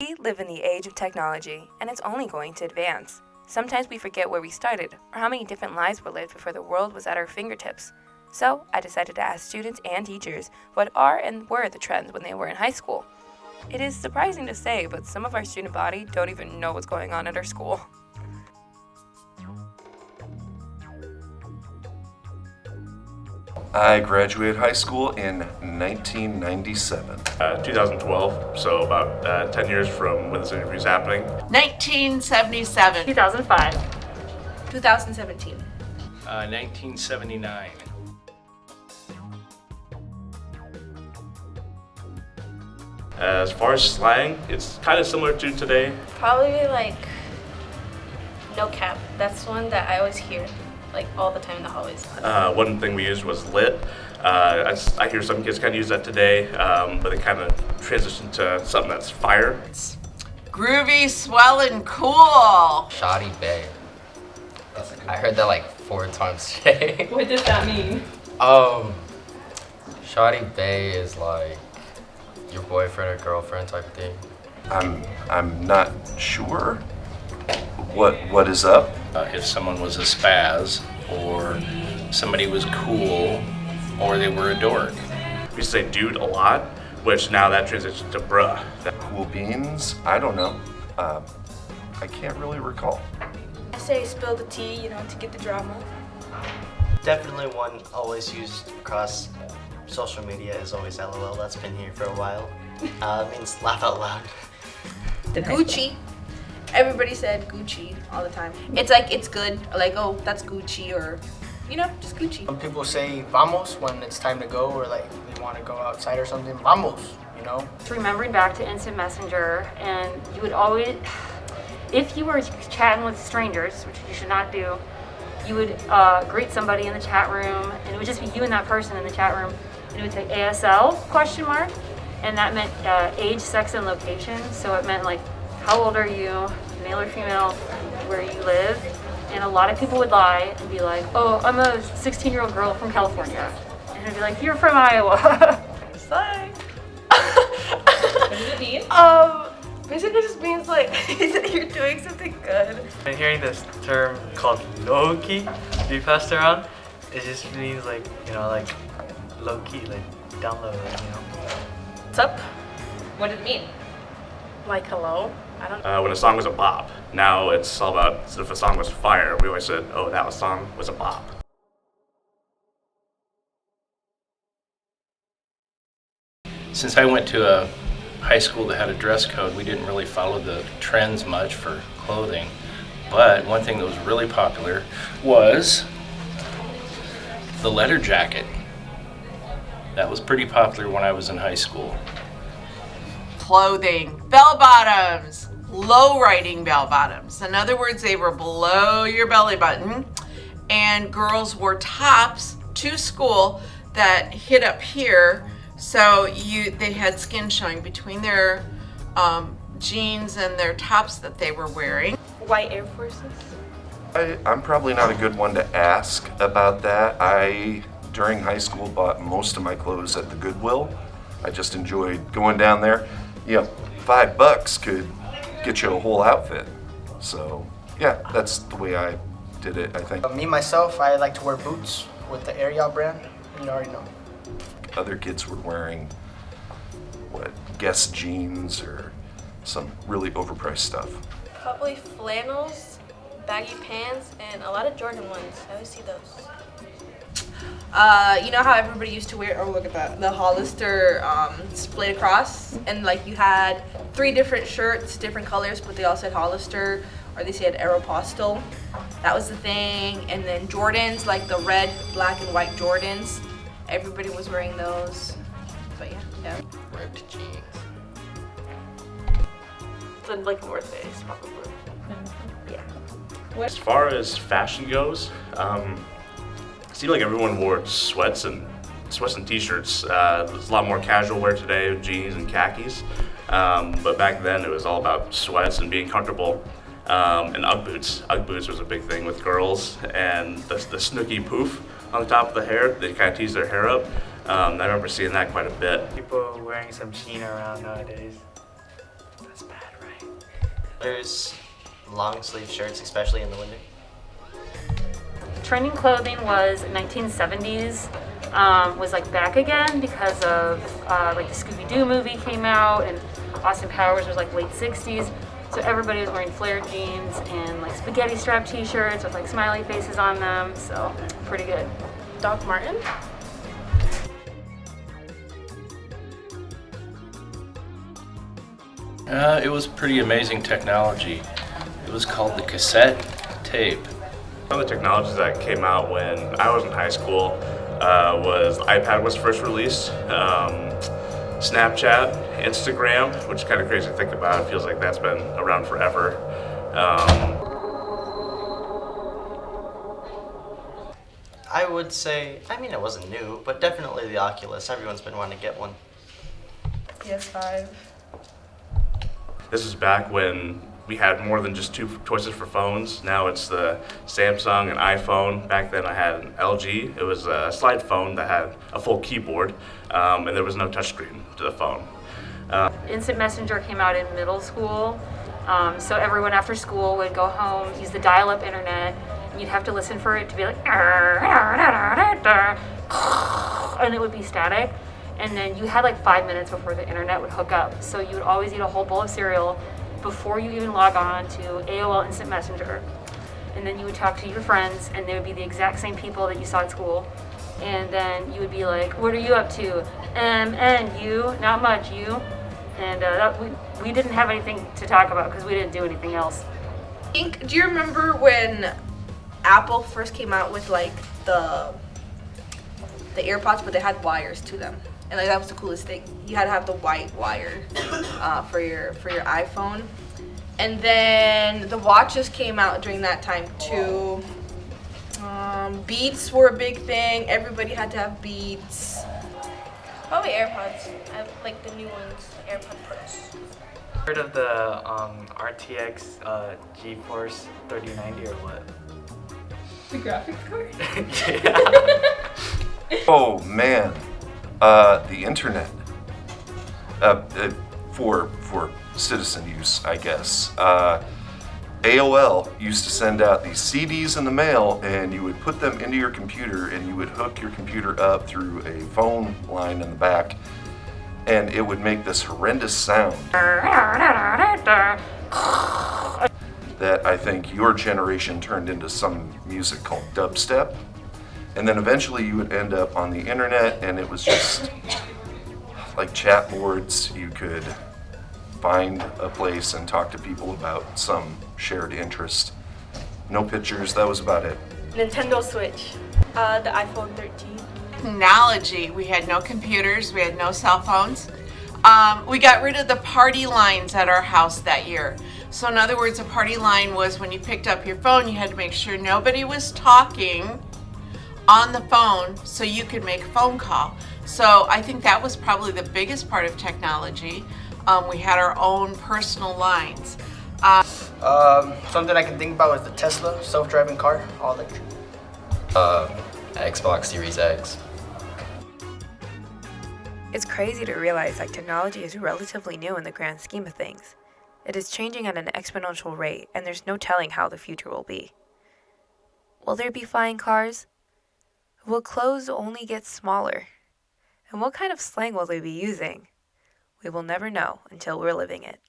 We live in the age of technology, and it's only going to advance. Sometimes we forget where we started, or how many different lives were lived before the world was at our fingertips. So, I decided to ask students and teachers what are and were the trends when they were in high school. It is surprising to say, but some of our student body don't even know what's going on at our school. I graduated high school in 1997. 2012, so about 10 years from when this interview is happening. 1977. 2005. 2017. 1979. As far as slang, it's kind of similar to today. Probably like no cap. That's one that I always hear like all the time in the hallways. One thing we used was lit. I hear some kids kind of use that today, but it kind of transitioned to something that's fire. Groovy, swell, and cool. Shoddy Bay. I heard that like 4 times today. What does that mean? Shoddy Bay is like your boyfriend or girlfriend type of thing. I'm not sure what is up. If someone was a spaz, or somebody was cool, or they were a dork. We used to say dude a lot, which now that transitioned to bruh. Cool beans? I don't know. I can't really recall. I say spill the tea, to get the drama. Definitely one always used across social media is always LOL. That's been here for a while. It means laugh out loud. Gucci. Everybody said Gucci all the time. It's like, it's good. Like, oh, that's Gucci, or, just Gucci. Some people say vamos when it's time to go, or like they want to go outside or something. Vamos, Remembering back to Instant Messenger, and you would always, if you were chatting with strangers, which you should not do, you would greet somebody in the chat room, and it would just be you and that person in the chat room, and it would say ASL, and that meant age, sex, and location. So it meant like, how old are you, male or female, where you live, and a lot of people would lie and be like, oh, I'm a 16-year-old girl from California, and I'd be like, you're from Iowa. Slang. What does it mean? Basically just means like you're doing something good. I've been hearing this term called low-key be passed around. It just means like, like low-key, like down low, What's up? What does it mean? Like hello? I don't When a song was a bop. Now it's all about, so if a song was fire, we always said, oh, that song was a bop. Since I went to a high school that had a dress code, we didn't really follow the trends much for clothing. But one thing that was really popular was the letter jacket. That was pretty popular when I was in high school. Clothing, bell bottoms, low riding bell bottoms. In other words, they were below your belly button, and girls wore tops to school that hit up here, so they had skin showing between their jeans and their tops that they were wearing. White Air Forces. I'm probably not a good one to ask about that. I, during high school, bought most of my clothes at the Goodwill. I just enjoyed going down there. $5 could get you a whole outfit. So, yeah, that's the way I did it, I think. Me, myself, I like to wear boots with the Ariel brand. You already know. Other kids were wearing, Guess jeans or some really overpriced stuff. Probably flannels, baggy pants, and a lot of Jordan ones. I always see those. You know how everybody used to wear, look at that, the Hollister split across, and like you had 3 different shirts, different colors, but they all said Hollister, or they said Aeropostale. That was the thing. And then Jordans, like the red, black, and white Jordans. Everybody was wearing those. But yeah. Ripped jeans. Then like North Face, probably. Yeah. As far as fashion goes, it seemed like everyone wore sweats and t-shirts. There's a lot more casual wear today with jeans and khakis. But back then it was all about sweats and being comfortable. And Ugg boots. Ugg boots was a big thing with girls, and the snooky poof on the top of the hair. They kind of tease their hair up. I remember seeing that quite a bit. People wearing some sheen around nowadays. That's bad, right? There's long sleeve shirts, especially in the winter. Trending clothing was 1970s, was like back again because of like the Scooby-Doo movie came out, and Austin Powers was like late 60s. So everybody was wearing flared jeans and like spaghetti strap t-shirts with like smiley faces on them. So pretty good. Doc Martin. It was pretty amazing technology. It was called the cassette tape. One of the technologies that came out when I was in high school was iPad was first released. Snapchat, Instagram, which is kind of crazy to think about. It feels like that's been around forever. I would say, I mean, it wasn't new, but definitely the Oculus. Everyone's been wanting to get one. PS5. This is back when we had more than just two choices for phones. Now it's the Samsung and iPhone. Back then I had an LG. It was a slide phone that had a full keyboard, and there was no touchscreen to the phone. Instant Messenger came out in middle school, so everyone after school would go home, use the dial-up internet, and you'd have to listen for it to be like, and it would be static. And then you had like 5 minutes before the internet would hook up. So you would always eat a whole bowl of cereal before you even log on to AOL Instant Messenger. And then you would talk to your friends, and they would be the exact same people that you saw at school. And then you would be like, what are you up to? And you, not much, you. And we didn't have anything to talk about because we didn't do anything else. Do you remember when Apple first came out with like the AirPods, but they had wires to them? And like that was the coolest thing. You had to have the white wire for your iPhone. And then the watches came out during that time too. Beats were a big thing. Everybody had to have Beats. Probably AirPods. I like the new ones, AirPod Pros. Heard of the RTX GeForce 3090 or what? The graphics card? Yeah. Oh man, the internet for citizen use, I guess. AOL used to send out these CDs in the mail, and you would put them into your computer, and you would hook your computer up through a phone line in the back, and it would make this horrendous sound that I think your generation turned into some music called dubstep. And then eventually you would end up on the internet, and it was just like chat boards. You could find a place and talk to people about some shared interest. No pictures, that was about it. Nintendo Switch, the iPhone 13. Technology. We had no computers. We had no cell phones. We got rid of the party lines at our house that year. So in other words, a party line was when you picked up your phone, you had to make sure nobody was talking on the phone so you could make a phone call. So I think that was probably the biggest part of technology. We had our own personal lines. Something I can think about is the Tesla self-driving car, all electric. Xbox Series X. It's crazy to realize that technology is relatively new in the grand scheme of things. It is changing at an exponential rate, and there's no telling how the future will be. Will there be flying cars? Will clothes only get smaller? And what kind of slang will they be using? We will never know until we're living it.